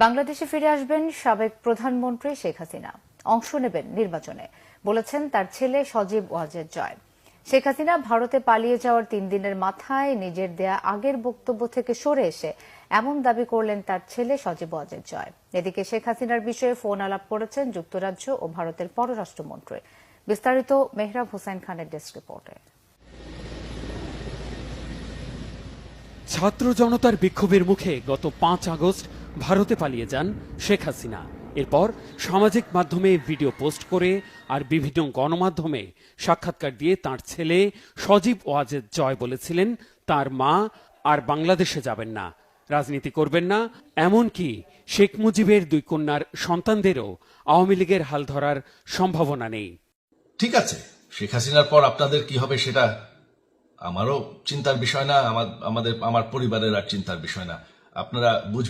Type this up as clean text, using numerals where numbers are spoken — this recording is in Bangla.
বাংলাদেশে ফিরে আসবেন সাবেক প্রধানমন্ত্রী শেখ হাসিনা। অংশ নেবেন নির্বাচনে, বলেছেন তার ছেলে সজীব ওয়াজেদ জয়। শেখ হাসিনা ভারতে পালিয়ে যাওয়ার 3 দিনের মাথায় নিজের দেয়া আগের বক্তব্য থেকে সরে এসে এমন দাবি করলেন তার ছেলে সজীব ওয়াজেদ জয়। এদিকে শেখ হাসিনার বিষয়ে ফোন আলাপ করেছেন যুক্তরাজ্য ও ভারতের পররাষ্ট্রমন্ত্রী। বিস্তারিত মেহরাব হোসেন খানের ডেস্ক রিপোর্টে। ছাত্র জনতার বিক্ষোভের মুখে গত 5 আগস্ট ভারতে পালিয়ে যান শেখ হাসিনা। এরপর সামাজিক মাধ্যমে ভিডিও পোস্ট করে আর বিভিন্ন গণমাধ্যমে সাক্ষাৎকার দিয়ে তার ছেলে সজীব ওয়াজেদ জয় বলেছিলেন তার মা আর বাংলাদেশে যাবেন না, রাজনীতি করবেন না, এমনকি শেখ মুজিবের 2 কন্যার সন্তানদেরও আওয়ামী লীগের হাল ধরার সম্ভাবনা নেই। ঠিক আছে, শেখ হাসিনার পর আপনাদের কি হবে সেটা আমারও চিন্তার বিষয় না, আমার পরিবারের আর চিন্তার বিষয় না। আপনারা বুঝবেন।